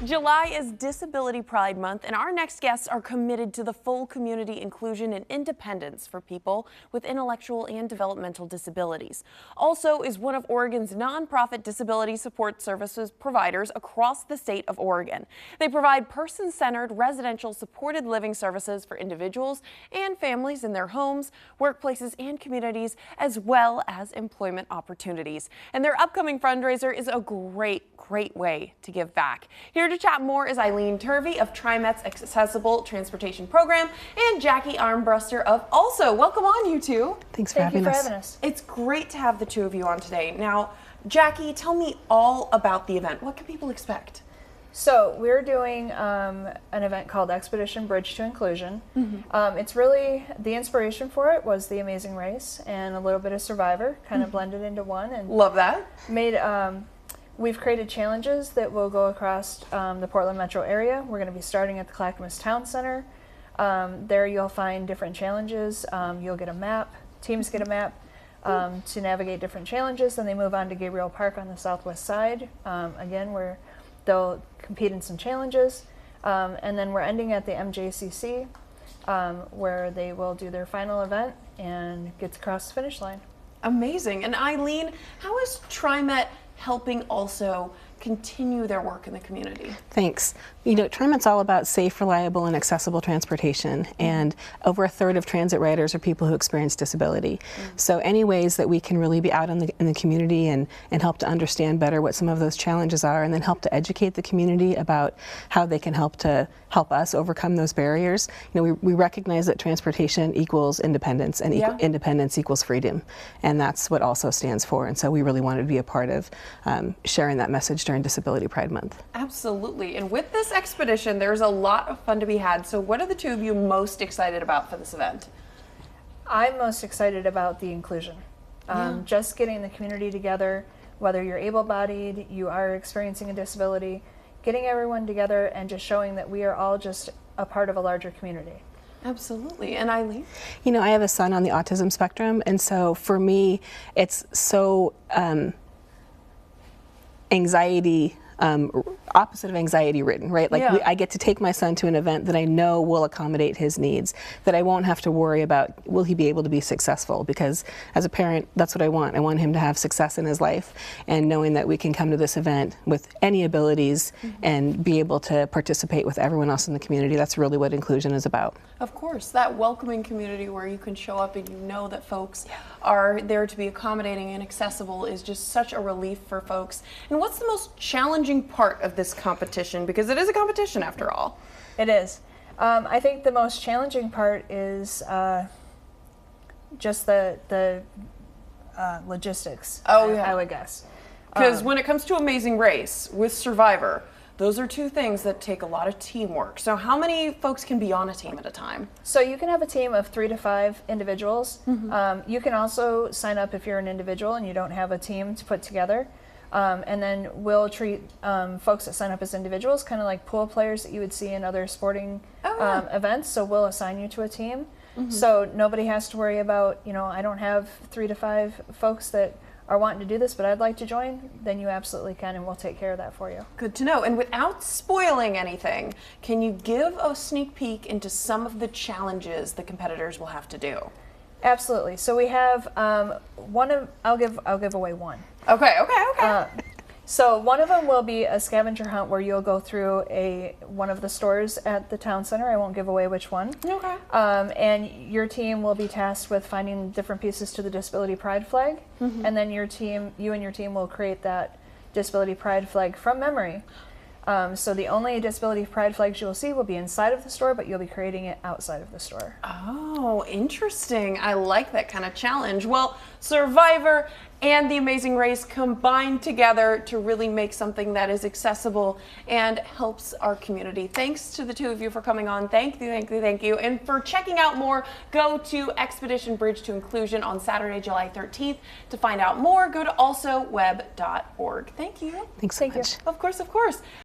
July is Disability Pride Month, and our next guests are committed to the full community inclusion and independence for people with intellectual and developmental disabilities. Also is one of Oregon's nonprofit disability support services providers across the state of Oregon. They provide person-centered residential supported living services for individuals and families in their homes, workplaces, and communities, as well as employment opportunities. And their upcoming fundraiser is a great way to give back. Here to chat more is Eileen Turvey of TriMet's Accessible Transportation Program and Jackie Armbruster of Also. Welcome on, you two. Thanks for having us. It's great to have the two of you on today. Now, Jackie, tell me all about the event. What can people expect? So we're doing an event called Expedition Bridge to Inclusion. It's really, the inspiration for it was The Amazing Race and a little bit of Survivor, kind of blended into one. And love that. We've created challenges that will go across the Portland metro area. We're going to be starting at the Clackamas Town Center. There you'll find different challenges. You'll get a map. Teams get a map to navigate different challenges. Then they move on to Gabriel Park on the southwest side, again, where they'll compete in some challenges. And then we're ending at the MJCC, where they will do their final event and get across the finish line. Amazing. And Eileen, how is TriMet helping also continue their work in the community? Thanks. You know, TriMet's all about safe, reliable, and accessible transportation, and over a third of transit riders are people who experience disability. So any ways that we can really be out in the community and help to understand better what some of those challenges are, and then help to educate the community about how they can help us overcome those barriers. You know, we recognize that transportation equals independence, and independence equals freedom, and that's what Also stands for. And so we really wanted to be a part of sharing that message during Disability Pride Month. Absolutely. And with this expedition, there's a lot of fun to be had. So what are the two of you most excited about for this event? I'm most excited about the inclusion. Just getting the community together, whether you're able-bodied, you are experiencing a disability, getting everyone together and just showing that we are all just a part of a larger community. Absolutely. And Eileen? You know, I have a son on the autism spectrum, and so for me, it's so opposite of anxiety ridden, right? Like I get to take my son to an event that I know will accommodate his needs, that I won't have to worry about will he be able to be successful, because as a parent, that's what I want. I want him to have success in his life, and knowing that we can come to this event with any abilities and be able to participate with everyone else in the community, that's really what inclusion is about. Of course, that welcoming community where you can show up and you know that folks are there to be accommodating and accessible is just such a relief for folks. And what's the most challenging part of this competition? Because it is a competition after all. It is. I think the most challenging part is just the logistics. I would guess. Because when it comes to Amazing Race with Survivor, those are two things that take a lot of teamwork. So how many folks can be on a team at a time? So you can have a team of 3 to 5 individuals. You can also sign up if you're an individual and you don't have a team to put together. And then we'll treat folks that sign up as individuals kind of like pool players that you would see in other sporting events. So we'll assign you to a team. So nobody has to worry about, you know, I don't have 3 to 5 folks that are wanting to do this, but I'd like to join. Then you absolutely can, and we'll take care of that for you. Good to know. And without spoiling anything, can you give a sneak peek into some of the challenges the competitors will have to do? Absolutely. So we have I'll give away one. Okay. So one of them will be a scavenger hunt where you'll go through one of the stores at the town center. I won't give away which one. Okay. And your team will be tasked with finding different pieces to the Disability Pride flag, and then you and your team will create that Disability Pride flag from memory. So the only Disability Pride flags you'll see will be inside of the store, but you'll be creating it outside of the store. Oh, interesting. I like that kind of challenge. Well, Survivor and The Amazing Race combined together to really make something that is accessible and helps our community. Thanks to the two of you for coming on. Thank you. And for checking out more, go to Expedition Bridge to Inclusion on Saturday, July 13th. To find out more, go to alsoweb.org. Thank you. Thanks so much. Of course.